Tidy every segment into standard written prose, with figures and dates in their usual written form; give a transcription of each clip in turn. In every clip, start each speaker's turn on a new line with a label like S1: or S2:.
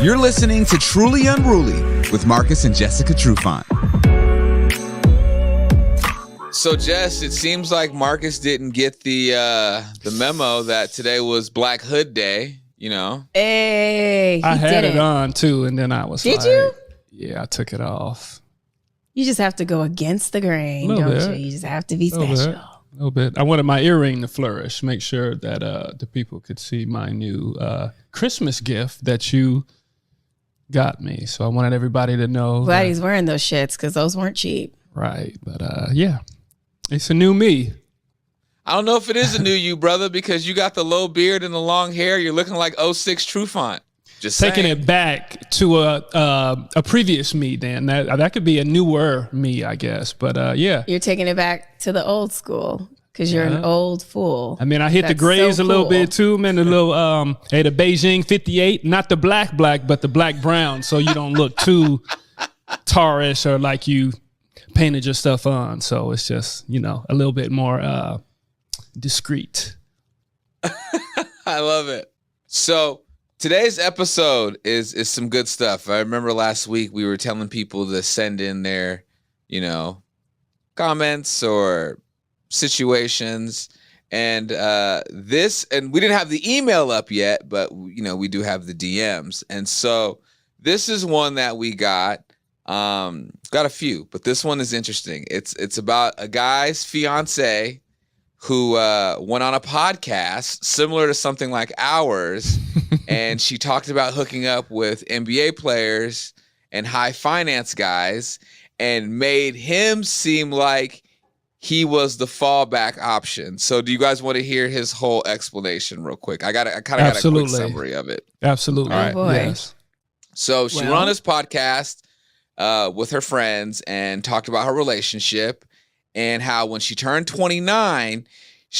S1: You're listening to Truly Unruly with Marcus and Jessica Trufant.
S2: So, Jess, it seems like Marcus didn't get the memo that today was Black Hood Day, you know?
S3: Hey,
S4: I had it on, too, and then I was
S3: Did you?
S4: Yeah, I took it off.
S3: You just have to go against the grain, don't you? You just have to be special.
S4: A little bit. I wanted my earring to flourish, make sure that the people could see my new Christmas gift that you got me. So I wanted everybody to know.
S3: Glad he's wearing those shits because those weren't cheap.
S4: Right. But yeah, it's a new me.
S2: I don't know if it is a new you, brother, because you got the low beard and the long hair. You're looking like 06 Trufant. Just
S4: taking
S2: saying.
S4: it back to a previous me, then that could be a newer me, I guess. But yeah,
S3: you're taking it back to the old school because you're an old fool.
S4: I mean, I hit the grays a little bit too, man. The little the Beijing 58, not the black, but the black brown, so you don't look too tarish or like you painted your stuff on. So it's just a little bit more discreet.
S2: I love it. So. Today's episode is some good stuff. I remember last week we were telling people to send in their, comments or situations. And and we didn't have the email up yet, but, we do have the DMs. And so this is one that we got. Got a few, but this one is interesting. It's about a guy's fiance who went on a podcast similar to something like ours, and she talked about hooking up with NBA players and high finance guys and made him seem like he was the fallback option. So do you guys want to hear his whole explanation real quick? I kind of got a quick summary of it.
S4: Absolutely.
S2: All right.
S3: Boy.
S4: Yes.
S2: So she went on this podcast with her friends and talked about her relationship and how when she turned 29,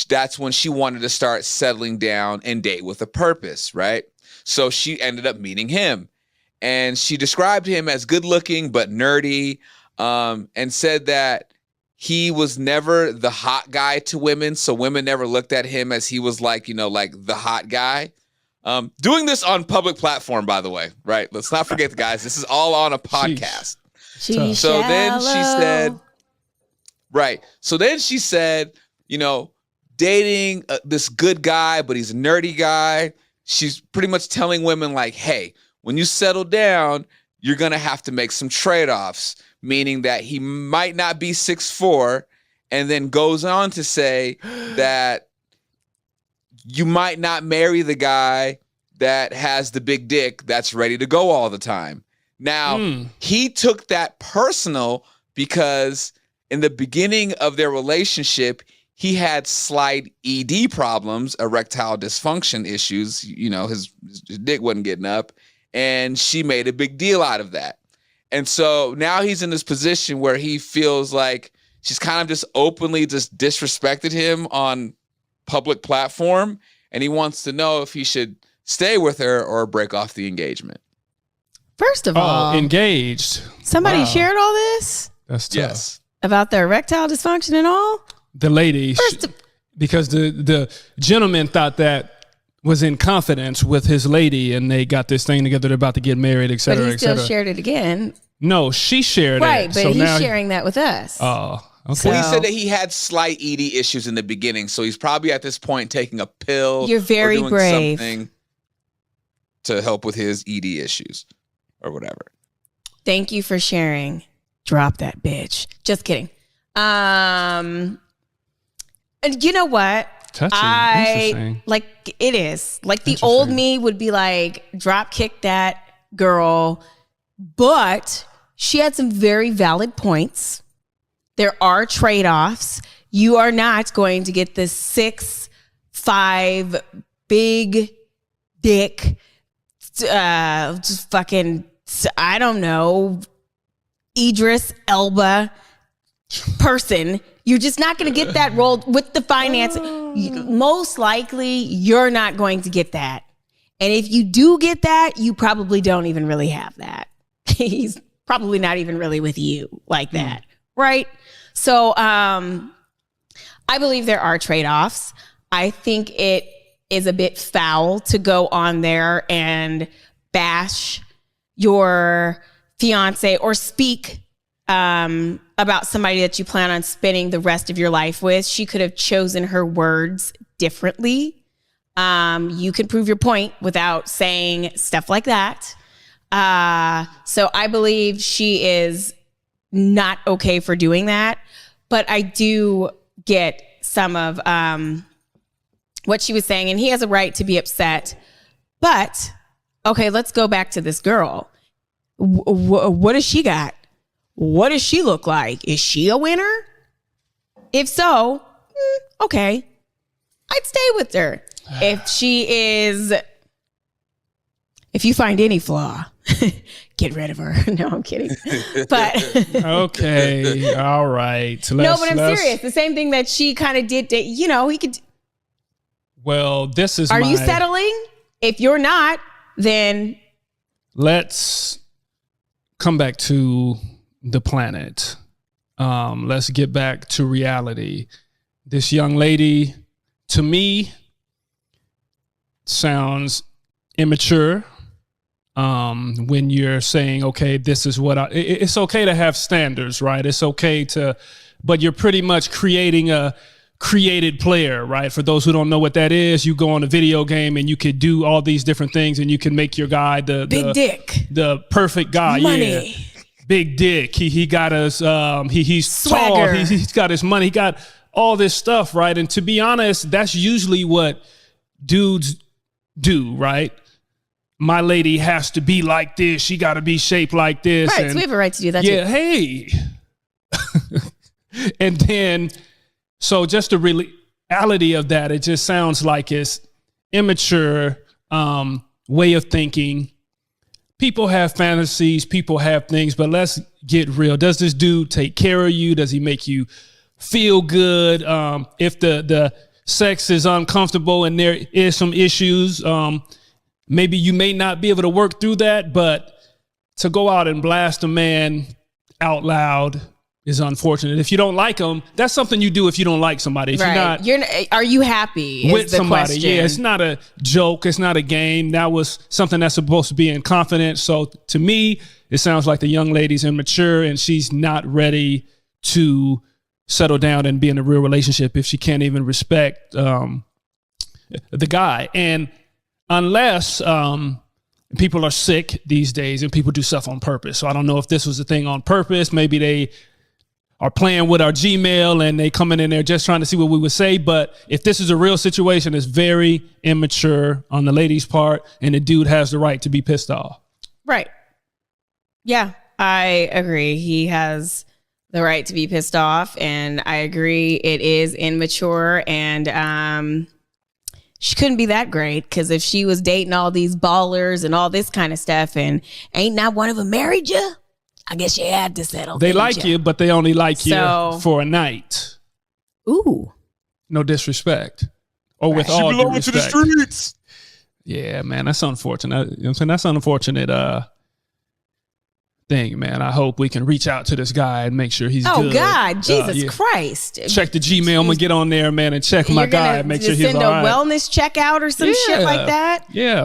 S2: that's when she wanted to start settling down and date with a purpose, right? So she ended up meeting him. And she described him as good looking but nerdy, and said that he was never the hot guy to women. So women never looked at him as he was like, like the hot guy. Doing this on public platform, by the way, right? Let's not forget, guys, this is all on a podcast. So then she said, right. So then she said, dating this good guy, but he's a nerdy guy. She's pretty much telling women like, hey, when you settle down, you're going to have to make some trade-offs, meaning that he might not be 6'4", and then goes on to say that you might not marry the guy that has the big dick that's ready to go all the time. Now, he took that personal because in the beginning of their relationship, he had slight ED problems, erectile dysfunction issues. His dick wasn't getting up, and she made a big deal out of that. And so now he's in this position where he feels like she's kind of just openly just disrespected him on public platform, and he wants to know if he should stay with her or break off the engagement.
S3: First of all,
S4: engaged.
S3: Somebody shared all this?
S4: That's tough.
S2: Yes.
S3: About their erectile dysfunction and all?
S4: The lady, because the gentleman thought that was in confidence with his lady, and they got this thing together. They're about to get married, et cetera,
S3: but he still shared it again.
S4: No, she shared it.
S3: Right, but
S4: so
S3: he's sharing that with us.
S4: Oh, okay.
S2: Well, he said that he had slight ED issues in the beginning, so he's probably at this point taking a pill.
S3: You're very
S2: or doing
S3: brave.
S2: Something to help with his ED issues or whatever.
S3: Thank you for sharing. Drop that bitch. Just kidding. And you know what?
S4: Interesting.
S3: Like it is. Like the old me would be like, drop kick that girl. But she had some very valid points. There are trade-offs. You are not going to get this 6'5" big dick, just fucking, I don't know, Idris Elba person. You're just not going to get that role with the finance. Most likely, you're not going to get that. And if you do get that, you probably don't even really have that. He's probably not even really with you like that, right? So I believe there are trade-offs. I think it is a bit foul to go on there and bash your fiance or speak about somebody that you plan on spending the rest of your life with. She could have chosen her words differently. You can prove your point without saying stuff like that. So I believe she is not okay for doing that. But I do get some of what she was saying, and he has a right to be upset. But, okay, let's go back to this girl. What does she got? What does she look like? Is she a winner? If so, okay, I'd stay with her. If you find any flaw, get rid of her. No, I'm kidding. But
S4: okay, all right.
S3: No, but I'm serious. The same thing that she kind of did. He could.
S4: Well, this is.
S3: Are you settling? If you're not, then
S4: let's come back to the planet. Let's get back to reality. This young lady, to me, sounds immature. When you're saying, okay, this is what it's okay to have standards, right? It's okay but you're pretty much creating a created player, right? For those who don't know what that is, you go on a video game and you could do all these different things and you can make your guy
S3: big dick,
S4: the perfect guy.
S3: Money.
S4: Yeah. Big dick. He got us, he's
S3: swagger.
S4: Tall. He's got his money. He got all this stuff, right? And to be honest, that's usually what dudes do, right? My lady has to be like this. She got to be shaped like this.
S3: Right, so we have a right to do that
S4: yeah,
S3: too.
S4: Hey. And then, so just the reality of that, it just sounds like it's immature way of thinking. People have fantasies, people have things, but let's get real. Does this dude take care of you? Does he make you feel good? If the sex is uncomfortable and there is some issues, maybe you may not be able to work through that, but to go out and blast a man out loud is unfortunate. If you don't like him, that's something you do if you don't like somebody. If
S3: right.
S4: you're not
S3: are you happy
S4: with somebody?
S3: Question.
S4: Yeah, it's not a joke. It's not a game. That was something that's supposed to be in confidence. So to me, it sounds like the young lady's immature and she's not ready to settle down and be in a real relationship if she can't even respect the guy. And unless people are sick these days and people do stuff on purpose. So I don't know if this was a thing on purpose. Maybe they are playing with our Gmail and they coming in there just trying to see what we would say. But if this is a real situation, it's very immature on the lady's part, and the dude has the right to be pissed off.
S3: Right. Yeah, I agree. He has the right to be pissed off, and I agree it is immature, and she couldn't be that great, because if she was dating all these ballers and all this kind of stuff and ain't not one of them married you, I guess you had to settle.
S4: They like you, but they only like you for a night.
S3: Ooh.
S4: No disrespect. Or with all due respect. To the streets. Yeah, man, that's unfortunate. You know what I'm saying? That's an unfortunate thing, man. I hope we can reach out to this guy and make sure he's good.
S3: Oh, God. Jesus Christ.
S4: Check the Gmail. I'm going to get on there, man, and check my guy and make sure he's all right.
S3: Send a wellness checkout or some shit like that?
S4: Yeah.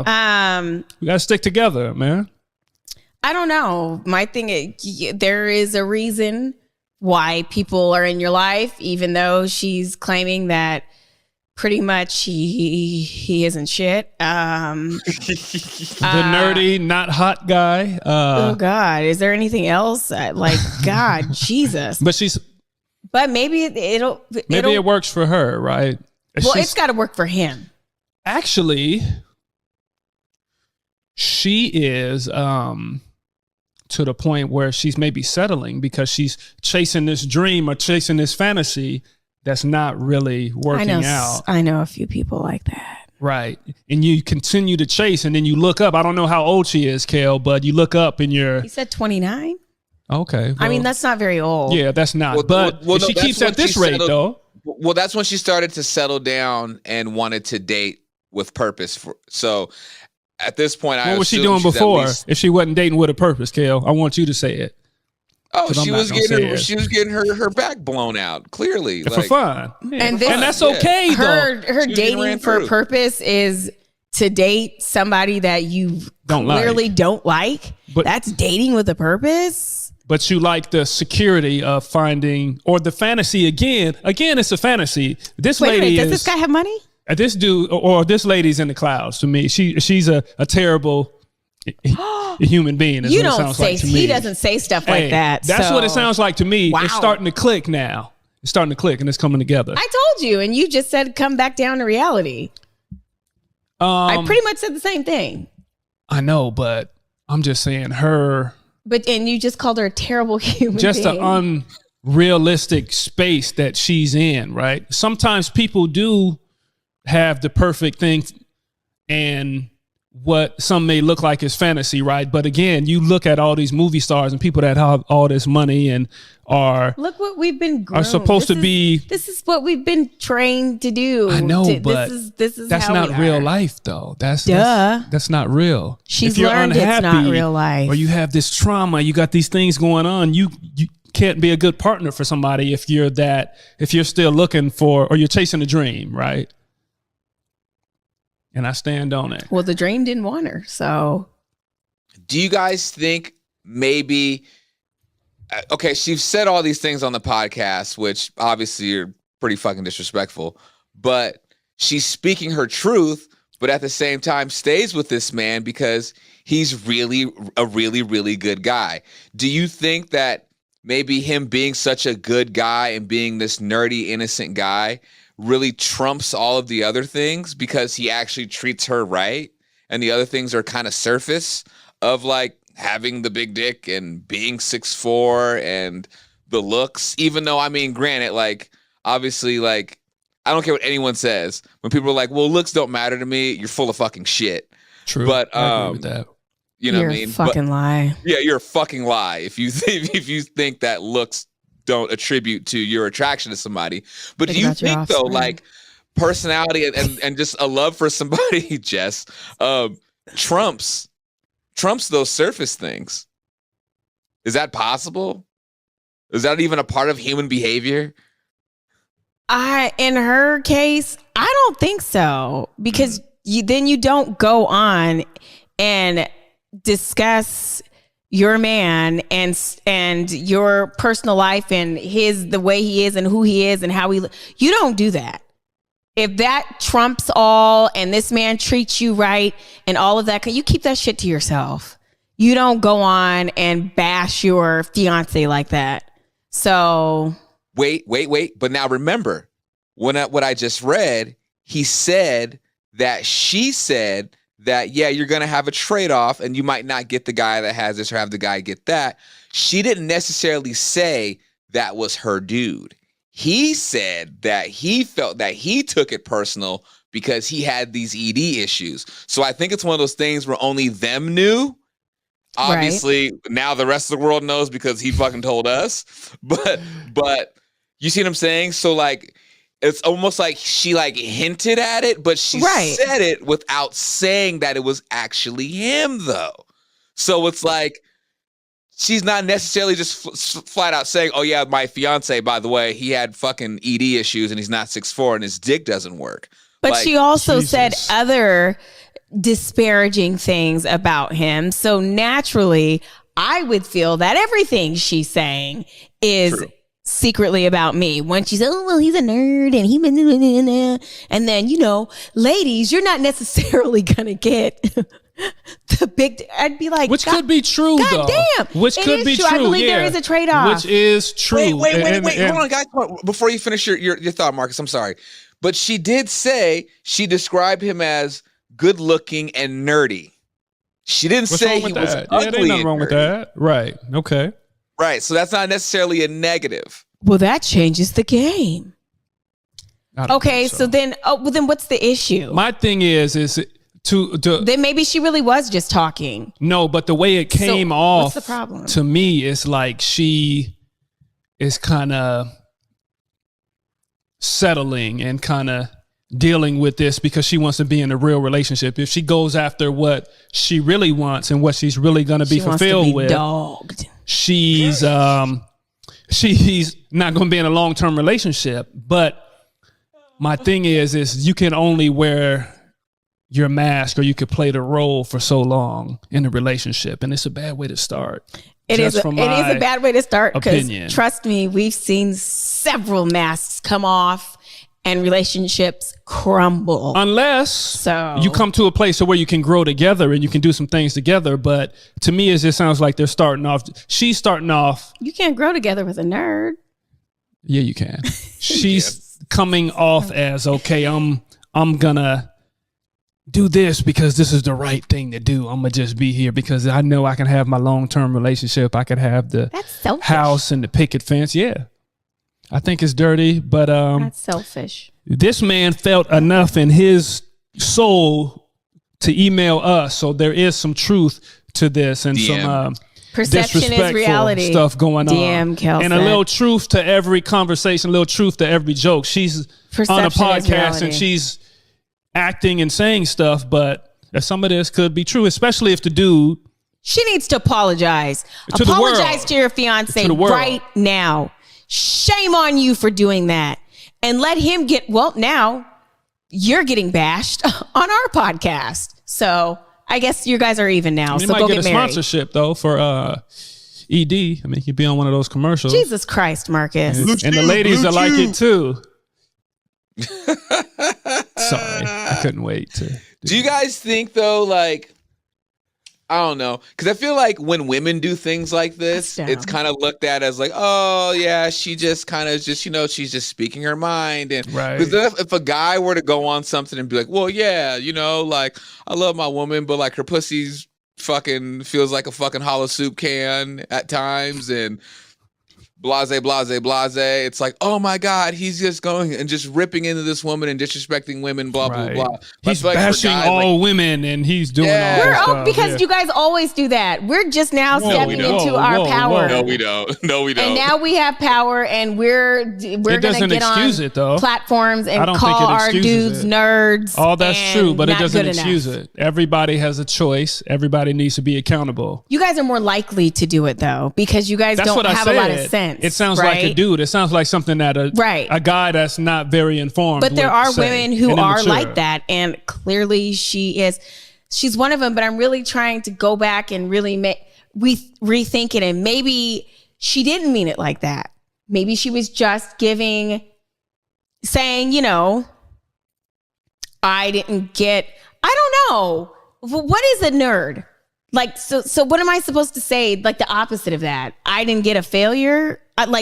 S4: We got to stick together, man.
S3: I don't know. My thing is, there is a reason why people are in your life, even though she's claiming that pretty much he isn't shit. The
S4: nerdy, not hot guy.
S3: Oh God, is there anything else? Like, God, Jesus. But maybe it
S4: works for her, right?
S3: Well, it's got to work for him.
S4: Actually, she is to the point where she's maybe settling because she's chasing this dream or chasing this fantasy that's not really working out.
S3: I know a few people like that.
S4: Right. And you continue to chase, and then you look up. I don't know how old she is, Kel, but you look up and you're...
S3: He said 29?
S4: Okay. Well,
S3: I mean, that's not very old.
S4: Yeah, that's not. But if she keeps at this rate, though...
S2: Well, that's when she started to settle down and wanted to date with purpose. So... At this point,
S4: what was she doing before? If she wasn't dating with a purpose, Kel, I want you to say it.
S2: Oh, she was getting her back blown out. Clearly,
S4: for fun,
S3: and that's
S4: okay.
S3: Her dating for purpose is to date somebody that you clearly don't like. But that's dating with a purpose.
S4: But you like the security of finding, or the fantasy again. Again, it's a fantasy. This lady
S3: does this guy have money?
S4: This dude or this lady's in the clouds to me. She's a terrible human being. Is
S3: You
S4: what
S3: don't
S4: it sounds
S3: say
S4: like to me.
S3: he doesn't say stuff like that.
S4: That's what it sounds like to me.
S3: Wow.
S4: It's starting to click now. It's starting to click and it's coming together.
S3: I told you, and you just said come back down to reality. I pretty much said the same thing.
S4: I know, but I'm just saying her.
S3: And you just called her a terrible human
S4: just
S3: being.
S4: An unrealistic space that she's in, right? Sometimes people do have the perfect thing and what some may look like is fantasy, right? But again, you look at all these movie stars and people that have all this money and
S3: look what we've been groomed.
S4: Are supposed to be.
S3: This is what we've been trained to do.
S4: I know, but
S3: this is
S4: that's
S3: how
S4: not
S3: we
S4: real
S3: are.
S4: life, though. That's not real.
S3: She's
S4: if you're
S3: learned
S4: unhappy,
S3: it's not real life.
S4: or you have this trauma, you got these things going on. You can't be a good partner for somebody if you're still looking for, or you're chasing a dream, right? And I stand on it.
S3: Well, the dream didn't want her, so.
S2: Do you guys think maybe, okay, she's said all these things on the podcast, which obviously are pretty fucking disrespectful, but she's speaking her truth, but at the same time stays with this man because he's really a really, really good guy. Do you think that maybe him being such a good guy and being this nerdy, innocent guy really trumps all of the other things because he actually treats her right, and the other things are kind of surface of like having the big dick and being 6'4" and the looks, even though, I mean, granted, like obviously, like I don't care what anyone says when people are like, well, looks don't matter to me, you're full of fucking shit.
S4: True.
S2: But
S4: I agree with that.
S2: You know
S3: You're
S2: what I mean?
S3: A fucking lie.
S2: Yeah, you're a fucking lie if you think that looks don't attribute to your attraction to somebody. But do you think though, like personality and just a love for somebody, Jess, trumps those surface things? Is that possible? Is that even a part of human behavior?
S3: In her case, I don't think so, because then you don't go on and discuss your man and your personal life and the way he is and who he is and how you don't do that. If that trumps all and this man treats you right and all of that, you keep that shit to yourself. You don't go on and bash your fiance like that. So
S2: wait. But now remember, what I just read, he said that she said that, yeah, you're going to have a trade-off and you might not get the guy that has this or have the guy get that. She didn't necessarily say that was her dude. He said that he felt that he took it personal because he had these ED issues. So I think it's one of those things where only them knew. Obviously, now the rest of the world knows because he fucking told us. But you see what I'm saying? So like, it's almost like she like hinted at it, but she said it without saying that it was actually him though. So it's like, she's not necessarily just flat out saying, oh yeah, my fiance, by the way, he had fucking ED issues and he's not 6'4" and his dick doesn't work.
S3: But
S2: like,
S3: she also said other disparaging things about him. So naturally, I would feel that everything she's saying is true. Secretly about me. When she said, oh, well, he's a nerd and he, and then, you know, ladies, you're not necessarily going to get the big, I'd be like,
S4: which could be true,
S3: God
S4: though.
S3: Damn.
S4: Which could be
S3: true.
S4: true.
S3: I believe there is a trade-off.
S2: Which is true. Wait.
S4: And,
S2: hold on, guys. Before you finish your thought, Marcus, I'm sorry. But she did say she described him as good looking and nerdy. She didn't say he was ugly.
S4: Yeah, there's nothing wrong with that. Right. Okay.
S2: Right. So that's not necessarily a negative.
S3: Well, that changes the game. Okay, so then what's the issue?
S4: My thing is to
S3: then maybe she really was just talking.
S4: No, but the way it came off,
S3: what's the problem?
S4: To me, it's like she is kind of settling and kind of dealing with this because she wants to be in a real relationship. If she goes after what she really wants and what she's really going to be fulfilled with,
S3: dogged.
S4: She's not going to be in a long-term relationship. But my thing is you can only wear your mask or you could play the role for so long in a relationship, and it's a bad way to start.
S3: It is a bad way to start because trust me, we've seen several masks come off and relationships crumble.
S4: Unless you come to a place where you can grow together and you can do some things together. But to me, it sounds like they're starting off. She's starting off.
S3: You can't grow together with a nerd.
S4: Yeah, you can. She's coming off as, okay, I'm gonna do this because this is the right thing to do. I'm gonna just be here because I know I can have my long-term relationship. I could have the house and the picket fence. Yeah. I think it's dirty, but
S3: that's selfish.
S4: This man felt enough in his soul to email us, so there is some truth to this and some
S3: perception is reality
S4: stuff going on,
S3: Kelson.
S4: And a little truth to every conversation, a little truth to every joke. She's on a podcast and she's acting and saying stuff, but some of this could be true, especially if the dude.
S3: She needs to apologize. Apologize to your fiance right now. Shame on you for doing that. And let him now you're getting bashed on our podcast. So I guess you guys are even now.
S4: You
S3: so
S4: might
S3: go
S4: get a
S3: married.
S4: Sponsorship though for ED. I mean, he'd be on one of those commercials.
S3: Jesus Christ, Marcus.
S4: And the ladies that like it too. Sorry, I couldn't wait to.
S2: Do you guys think though, like, I don't know, because I feel like when women do things like this, it's kind of looked at as like, oh yeah, she just kind of just, she's just speaking her mind. And because if a guy were to go on something and be like, well, yeah, like I love my woman, but like her pussy's fucking feels like a fucking hollow soup can at times, and blase, it's like, oh my God, he's just going and just ripping into this woman and disrespecting women, blah, blah, blah.
S4: He's bashing all women and he's doing all this stuff.
S3: Because you guys always do that. We're just now stepping into our power.
S2: No, we don't.
S3: And now we have power and we're going to get on platforms and call our dudes nerds.
S4: Oh, that's true, but it doesn't excuse it. Everybody has a choice. Everybody needs to be accountable.
S3: You guys are more likely to do it though, because you guys don't have a lot of sense.
S4: It sounds like a dude. It sounds like something that a guy that's not very informed.
S3: But there are women who are like that, and clearly she's one of them. But I'm really trying to go back and really rethink it, and maybe she didn't mean it like that. Maybe she was just saying, I didn't get. I don't know. What is a nerd? Like, so what am I supposed to say? Like the opposite of that. I didn't get a failure. What?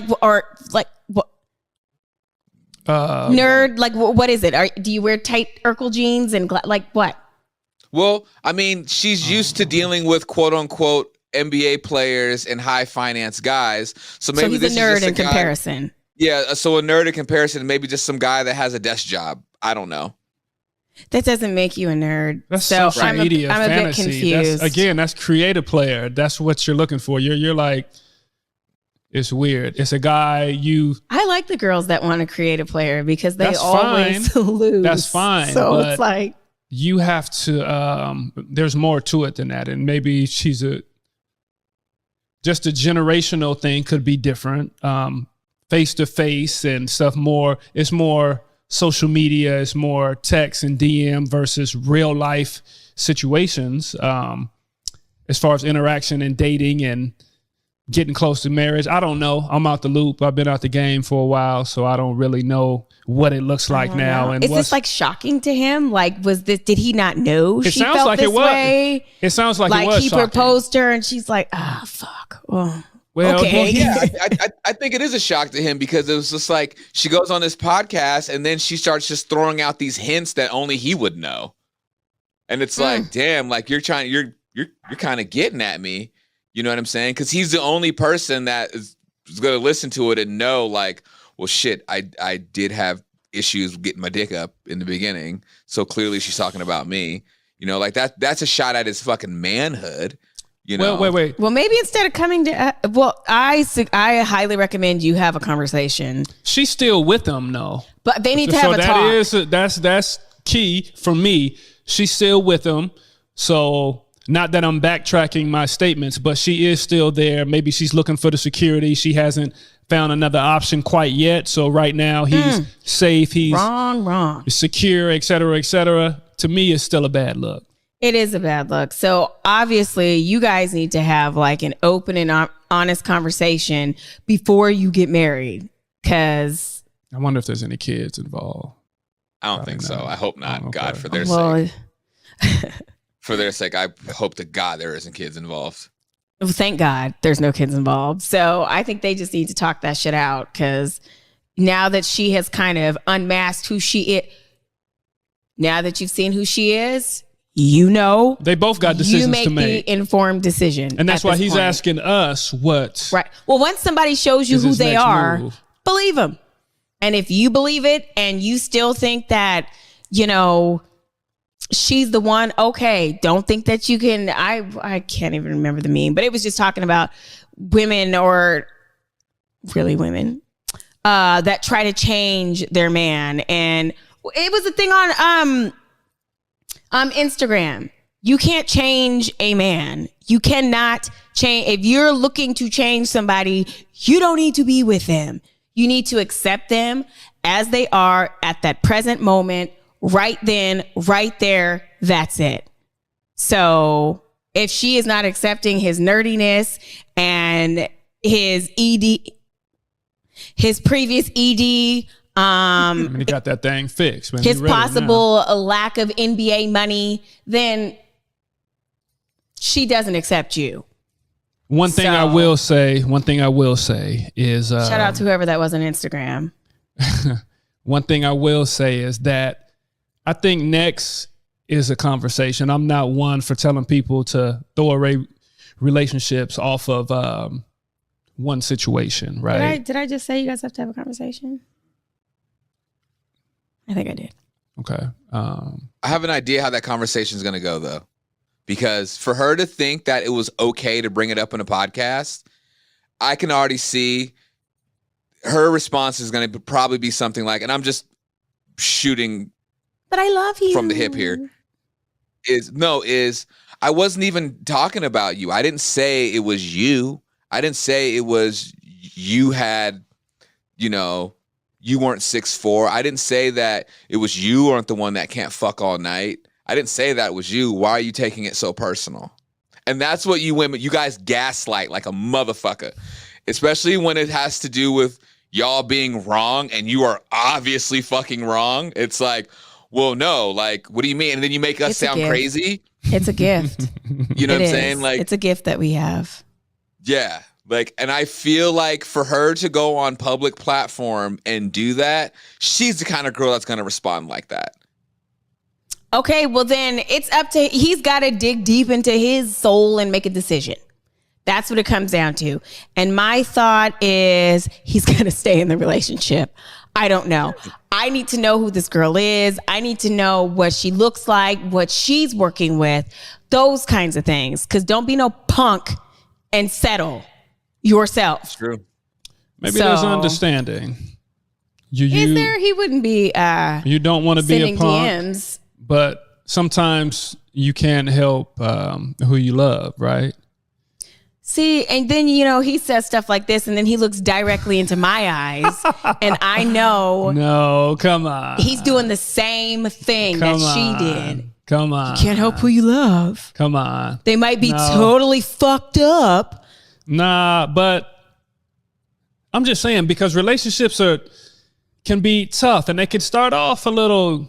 S3: Nerd. Like, what is it? Do you wear tight Urkel jeans and like what?
S2: Well, I mean, she's used to dealing with quote unquote NBA players and high finance guys. So maybe
S3: he's
S2: this
S3: a nerd
S2: is just
S3: in comparison.
S2: Yeah. So a nerd in comparison, maybe just some guy that has a desk job. I don't know.
S3: That doesn't make you a nerd.
S4: That's social media
S3: I'm
S4: fantasy.
S3: A bit confused.
S4: That's creative player. That's what you're looking for. You're like, it's weird. It's a guy
S3: I like the girls that want to create a player because they always lose.
S4: That's fine.
S3: So it's like
S4: you have to. There's more to it than that, and maybe she's just a generational thing. Could be different. Face to face and stuff. It's more. Social media is more text and DM versus real life situations. As far as interaction and dating and getting close to marriage, I don't know. I'm out the loop. I've been out the game for a while, so I don't really know what it looks like now. And
S3: is this like shocking to him? Like, did he not know she felt this way?
S4: It sounds like it was
S3: he
S4: shocking.
S3: Proposed to her and she's like, fuck.
S4: Well,
S3: okay.
S2: Yeah, I think it is a shock to him because it was just like she goes on this podcast and then she starts just throwing out these hints that only he would know, and it's like, damn, like you're kind of getting at me, you know what I'm saying? Because he's the only person that is going to listen to it and know, like, well, shit, I did have issues getting my dick up in the beginning, so clearly she's talking about me, like that's a shot at his fucking manhood.
S4: Wait.
S3: Well, maybe instead of coming to, I highly recommend you have a conversation.
S4: She's still with him, though.
S3: But they need to have a talk.
S4: That's key for me. She's still with him. So not that I'm backtracking my statements, but she is still there. Maybe she's looking for the security. She hasn't found another option quite yet. So right now he's safe. He's
S3: wrong,
S4: secure, et cetera, et cetera. to me, it's still a bad look.
S3: It is a bad look. So obviously you guys need to have like an open and honest conversation before you get married. Cause
S4: I wonder if there's any kids involved.
S2: I don't think so. I hope not.
S4: Okay.
S2: God, for their sake. For their sake, I hope to God there isn't kids involved.
S3: Well, thank God there's no kids involved. So I think they just need to talk that shit out, because now that she has kind of unmasked who she is, now that you've seen who she is, you know,
S4: they both got decisions to make.
S3: You make the informed decision.
S4: And that's why he's asking us what.
S3: Right. Well, once somebody shows you who they are, believe them. And if you believe it and you still think that, you know, she's the one, okay, don't think that you can. I can't even remember the meme, but it was just talking about women, or really women, that try to change their man. And it was a thing on Instagram. You can't change a man. You cannot change. If you're looking to change somebody, you don't need to be with them. You need to accept them as they are at that present moment, right then, right there. That's it. So if she is not accepting his nerdiness and his previous ED,
S4: he got that thing fixed. Man,
S3: his possible lack of NBA money, then she doesn't accept you.
S4: One thing I will say is
S3: shout out to whoever that was on Instagram.
S4: One thing I will say is that I think next is a conversation. I'm not one for telling people to throw away relationships off of one situation, right?
S3: Did I just say you guys have to have a conversation? I think I did.
S4: Okay.
S2: I have an idea how that conversation is going to go, though. Because for her to think that it was okay to bring it up in a podcast, I can already see her response is going to probably be something like, and I'm just shooting,
S3: but I love you
S2: from the hip here, is I wasn't even talking about you. I didn't say it was you. I didn't say it was you had, you know, you weren't 6'4". I didn't say that it was you weren't the one that can't fuck all night. I didn't say that was you. Why are you taking it so personal? And that's what you women, you guys gaslight like a motherfucker, especially when it has to do with y'all being wrong and you are obviously fucking wrong. It's like, well, no, like, what do you mean? And then you make us sound crazy.
S3: It's a gift.
S2: You know what I'm saying? Like,
S3: it's a gift that we have.
S2: Yeah. Like, and I feel like for her to go on public platform and do that, she's the kind of girl that's going to respond like that.
S3: Okay, well then it's up to, he's got to dig deep into his soul and make a decision. That's what it comes down to. And my thought is he's going to stay in the relationship. I don't know. I need to know who this girl is. I need to know what she looks like, what she's working with, those kinds of things. Because don't be no punk and settle yourself.
S2: It's true.
S4: Maybe there's an understanding.
S3: Is there? He wouldn't be
S4: you don't want to be a punk.
S3: DMs.
S4: But sometimes you can't help who you love, right?
S3: See, and then, you know, he says stuff like this and then he looks directly into my eyes and I know.
S4: No, come on.
S3: He's doing the same thing she did.
S4: Come on.
S3: You can't help who you love.
S4: Come on.
S3: They might be totally fucked up.
S4: Nah, but I'm just saying, because relationships can be tough and they can start off a little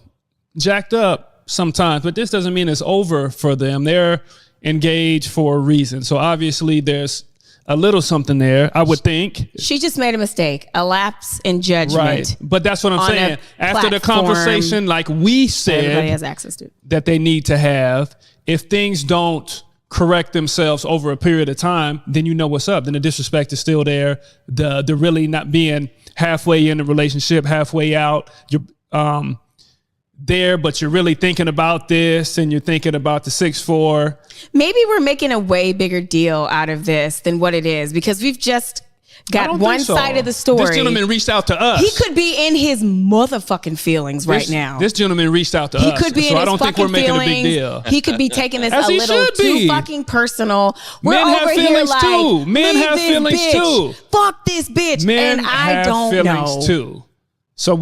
S4: jacked up sometimes, but this doesn't mean it's over for them. They're engaged for a reason. So obviously there's a little something there, I would think.
S3: She just made a mistake, a lapse in judgment.
S4: Right. But that's what I'm saying. After the conversation, like we said,
S3: everybody has access to,
S4: that they need to have, if things don't correct themselves over a period of time, then you know what's up. Then the disrespect is still there. The really not being halfway in the relationship, halfway out. You're there, but you're really thinking about this and you're thinking about the 6'4".
S3: Maybe we're making a way bigger deal out of this than what it is, because we've just got one side of the story.
S4: This gentleman reached out to us.
S3: He could be in his motherfucking feelings right now.
S4: This gentleman reached out to us.
S3: He could be in his
S4: I don't think we're making
S3: feelings.
S4: a big deal.
S3: He could be taking this
S4: As
S3: a
S4: he
S3: little
S4: should
S3: too
S4: be.
S3: fucking personal. We're
S4: Men have
S3: over here
S4: feelings
S3: like,
S4: too. Men
S3: leave
S4: have
S3: this
S4: feelings
S3: bitch.
S4: too.
S3: Fuck this bitch.
S4: Men
S3: and I
S4: have
S3: don't
S4: feelings
S3: know.
S4: too. So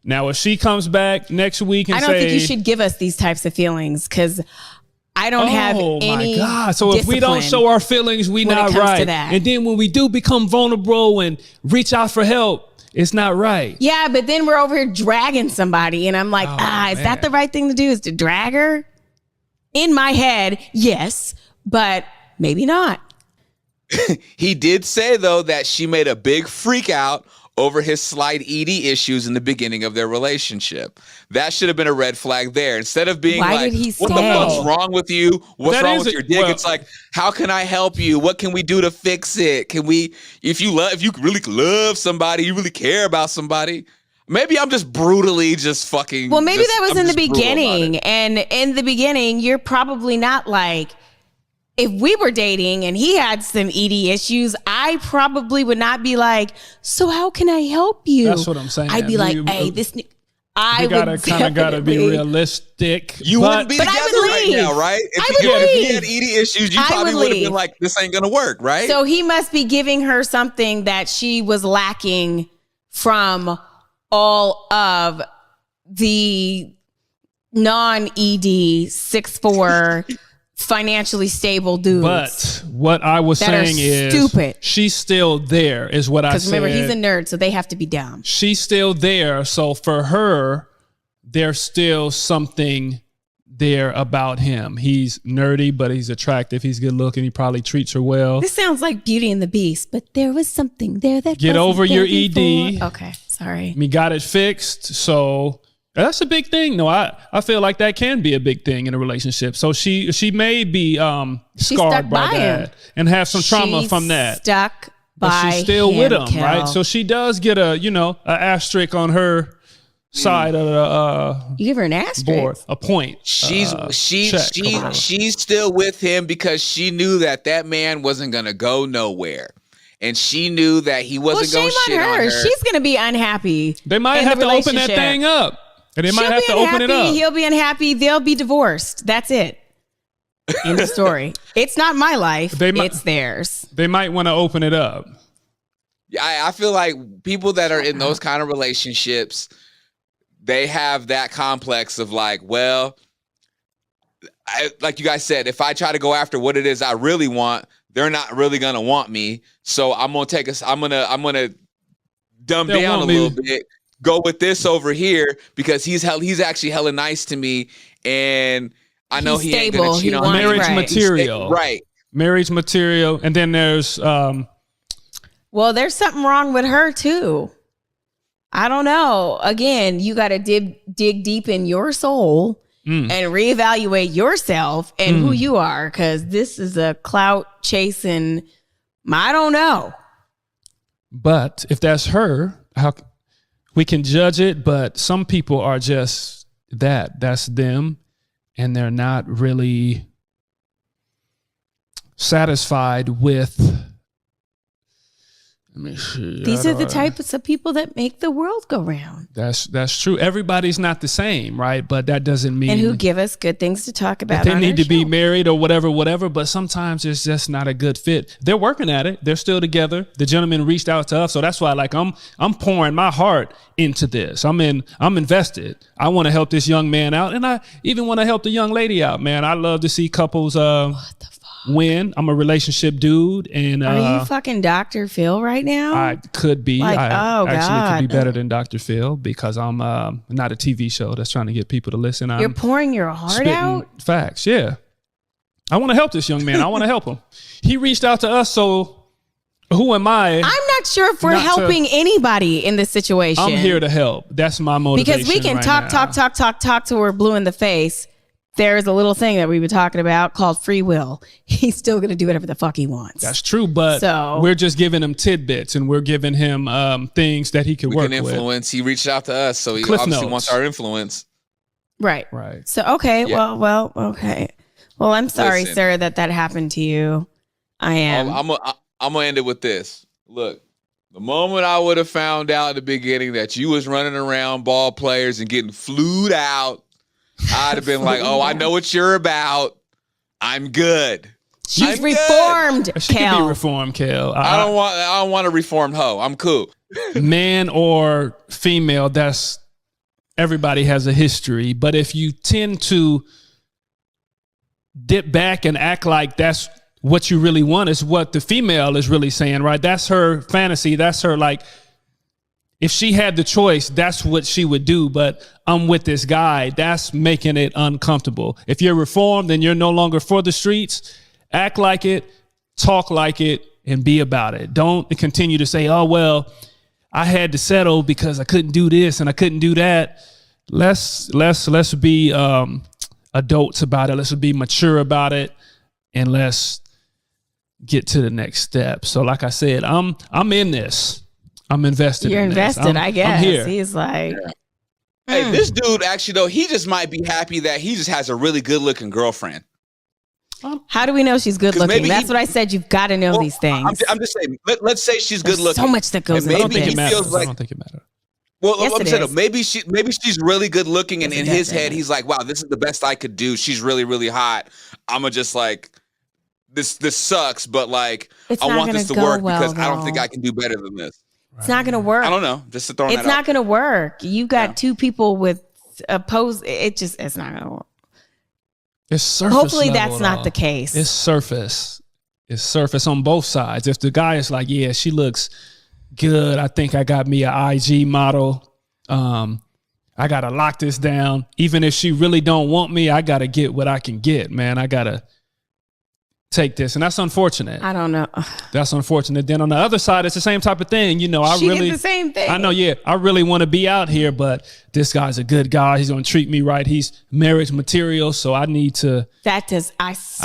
S4: Now, if she comes back next week and
S3: I don't think you should give us these types of feelings because I don't have any.
S4: Oh my God! So if we don't show our feelings, we not right. And then when we do become vulnerable and reach out for help, it's not right.
S3: Yeah, but then we're over here dragging somebody, and I'm like, is that the right thing to do? Is to drag her? In my head, yes, but maybe not.
S2: He did say though that she made a big freak out over his slight ED issues in the beginning of their relationship. That should have been a red flag there. Instead of being what the fuck's wrong with you? What's wrong with your dick? Well, it's like, how can I help you? What can we do to fix it? Can we, if you really love somebody, you really care about somebody, maybe I'm just brutally just fucking.
S3: Well, maybe that was in the beginning. And in the beginning, you're probably not like, if we were dating and he had some ED issues, I probably would not be like, so how can I help you?
S4: That's what I'm saying.
S3: I'd be like, hey, this. I would
S4: kind of gotta be realistic.
S2: You wouldn't be together right now, right? If he had ED issues, you probably would have been like, this ain't gonna work, right?
S3: So he must be giving her something that she was lacking from all of the non-ED 6'4" financially stable dudes.
S4: But what I was saying is
S3: stupid.
S4: She's still there is what I said.
S3: Because remember, he's a nerd, so they have to be dumb.
S4: She's still there. So for her, there's still something there about him. He's nerdy, but he's attractive. He's good looking. He probably treats her well.
S3: This sounds like Beauty and the Beast, but there was something there that
S4: get over your ED.
S3: Before. Okay, sorry.
S4: We got it fixed. So that's a big thing. No, I feel like that can be a big thing in a relationship. So she may be scarred by that and have some trauma from that.
S3: Stuck by
S4: but she's still with him, right? So she does get a asterisk on her side of the
S3: you give her an asterisk
S4: board, a point.
S2: She's still with him because she knew that man wasn't gonna go nowhere. And she knew that he wasn't going to shit on her.
S3: She's going to be unhappy.
S4: They might have to open that thing up. And they might have to open it up.
S3: He'll be unhappy. They'll be divorced. That's it. End of story. It's not my life. It's theirs.
S4: They might want to open it up.
S2: Yeah, I feel like people that are in those kind of relationships, they have that complex of like, well, like you guys said, if I try to go after what it is I really want, they're not really gonna want me. So I'm gonna dumb down a little bit. Go with this over here because he's actually hella nice to me, and I know he ain't gonna cheat on me.
S4: Marriage material,
S2: right?
S4: Marriage material, and then there's
S3: well, there's something wrong with her too. I don't know. Again, you got to dig deep in your soul and reevaluate yourself and who you are, because this is a clout chasing. I don't know.
S4: But if that's her, how? We can judge it, but some people are just that's them, and they're not really satisfied with. Let me see.
S3: These are the types of people that make the world go round.
S4: That's true. Everybody's not the same, right? But that doesn't mean.
S3: And who give us good things to talk about.
S4: They need to be married or whatever. But sometimes it's just not a good fit. They're working at it. They're still together. The gentleman reached out to us, so that's why, like, I'm pouring my heart into this. I'm invested. I want to help this young man out, and I even want to help the young lady out. Man, I love to see couples. What the fuck? Win. I'm a relationship dude, and
S3: are you fucking Dr. Phil right now?
S4: I could be.
S3: Like,
S4: I could be better than Dr. Phil because I'm not a TV show that's trying to get people to listen.
S3: You're pouring your heart out?
S4: Facts, yeah. I want to help this young man. I want to help him. He reached out to us, so who am I?
S3: I'm not sure if we're helping anybody in this situation.
S4: I'm here to help. That's my motivation.
S3: Because we can talk till we're blue in the face. There's a little thing that we were talking about called free will. He's still going to do whatever the fuck he wants.
S4: That's true, but we're just giving him tidbits and we're giving him things that he could work with. We can
S2: influence. He reached out to us, so he obviously wants our influence.
S3: Right. So, okay. Yeah. Well, okay. Well, I'm sorry, sir, that happened to you. I am.
S2: I'm going to end it with this. Look, the moment I would have found out in the beginning that you was running around ball players and getting flued out, I'd have been like, oh, I know what you're about. I'm good.
S3: She's reformed,
S4: Kel. She can be reformed, Kel.
S2: I don't want a reformed hoe. I'm cool.
S4: Man or female, that's everybody has a history. But if you tend to dip back and act like that's what you really want, is what the female is really saying, right? That's her fantasy. That's her, like, if she had the choice, that's what she would do. But I'm with this guy. That's making it uncomfortable. If you're reformed and you're no longer for the streets, act like it, talk like it, and be about it. Don't continue to say, oh, well, I had to settle because I couldn't do this and I couldn't do that. Let's be adults about it. Let's be mature about it, and let's get to the next step. So, like I said, I'm in this. I'm invested.
S3: You're invested, I guess.
S4: I'm here.
S3: He's like,
S2: hey, this dude actually though, he just might be happy that he just has a really good looking girlfriend.
S3: How do we know she's good looking? That's what I said. You've got to know these things.
S2: I'm just saying. Let's say she's good looking.
S3: So much that goes.
S2: And
S3: into
S2: maybe
S3: this.
S2: he feels like.
S4: I don't think it matters.
S2: Well,
S3: Yes,
S2: I'm saying maybe she's really good looking, and in his head he's like, wow, this is the best I could do. She's really, really hot. I'ma just like this sucks, but like I want this to work because I don't think I can do better than this.
S3: It's not gonna work.
S2: I don't know. Just throwing that out.
S3: It's not gonna work. You got two people with opposed. It's not gonna work.
S4: It's surface.
S3: Hopefully
S4: level,
S3: that's not the case.
S4: It's surface. It's surface on both sides. If the guy is like, yeah, she looks good, I think I got me an IG model. I gotta lock this down. Even if she really don't want me, I gotta get what I can get, man. I gotta take this, and that's unfortunate.
S3: I don't know.
S4: That's unfortunate. Then on the other side, it's the same type of thing. You know,
S3: She did the same thing.
S4: I know, yeah. I really want to be out here, but this guy's a good guy. He's gonna treat me right. He's marriage material, so I need to. I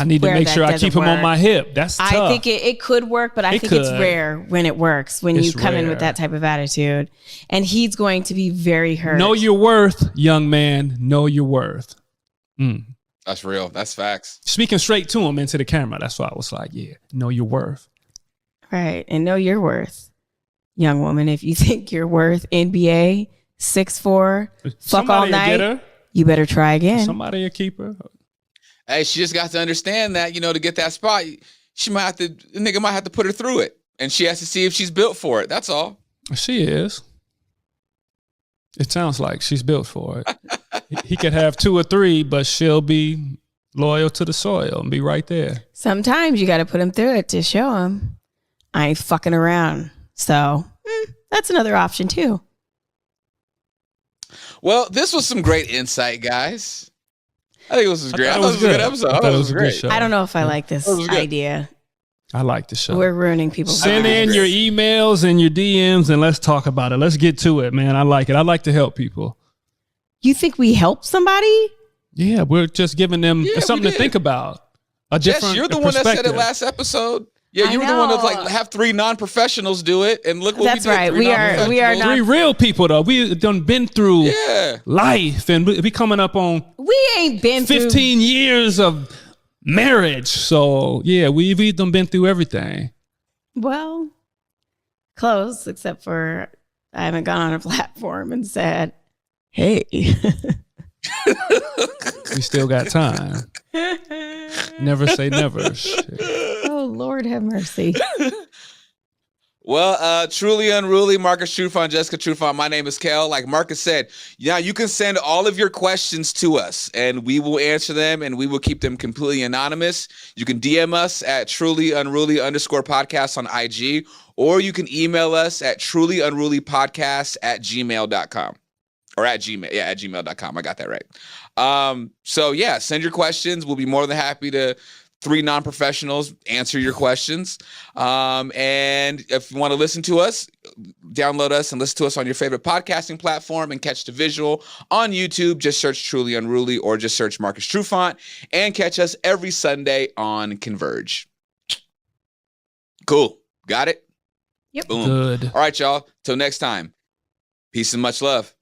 S4: need to make sure I keep him on my hip. That's tough.
S3: I think it could work, but I think it's rare when it works, when you come in with that type of attitude. And he's going to be very hurt.
S4: Know your worth, young man. Know your worth.
S2: That's real. That's facts.
S4: Speaking straight to him into the camera. That's why I was like, yeah, know your worth.
S3: Right. And know your worth, young woman. If you think you're worth NBA, 6'4", fuck all night, you better try again.
S4: Somebody a keeper.
S2: Hey, she just got to understand that, you know, to get that spot, the nigga might have to put her through it. And she has to see if she's built for it. That's all.
S4: She is. It sounds like she's built for it. He could have 2 or 3, but she'll be loyal to the soil and be right there.
S3: Sometimes you got to put him through it to show him I ain't fucking around. So that's another option too.
S2: Well, this was some great insight, guys. I think this was great. I thought it was a good episode.
S4: I thought it was a great show.
S3: I don't know if I like this idea.
S4: I like the show.
S3: We're ruining people's
S4: Send in your emails and your DMs and let's talk about it. Let's get to it, man. I like it. I like to help people.
S3: You think we help somebody?
S4: Yeah, we're just giving them something to think about. A different
S2: Jess, you're the one that said it last episode. Yeah, you were the one that like have 3 non-professionals do it, and look what
S3: That's
S2: we did.
S3: right. We are not
S4: 3 real people though. We done been through life, and we coming up on.
S3: We ain't been
S4: 15 years of marriage, so yeah, we've done been through everything.
S3: Well, close, except for I haven't gone on a platform and said, "Hey."
S4: We still got time. Never say never. Shit.
S3: Oh, Lord have mercy.
S2: Well, Truly Unruly, Marcus Trufant, Jessica Trufant. My name is Kel. Like Marcus said, you can send all of your questions to us, and we will answer them, and we will keep them completely anonymous. You can DM us at trulyunruly_podcast on IG, or you can email us at trulyunrulypodcast@gmail.com. Or at Gmail, at gmail.com. I got that right. So yeah, send your questions. We'll be more than happy to 3 non-professionals answer your questions. And if you want to listen to us, download us and listen to us on your favorite podcasting platform and catch the visual on YouTube. Just search Truly Unruly or just search Marcus Trufant and catch us every Sunday on Converge. Cool. Got it?
S3: Yep.
S2: Boom.
S4: Good.
S2: All right, y'all. Till next time. Peace and much love.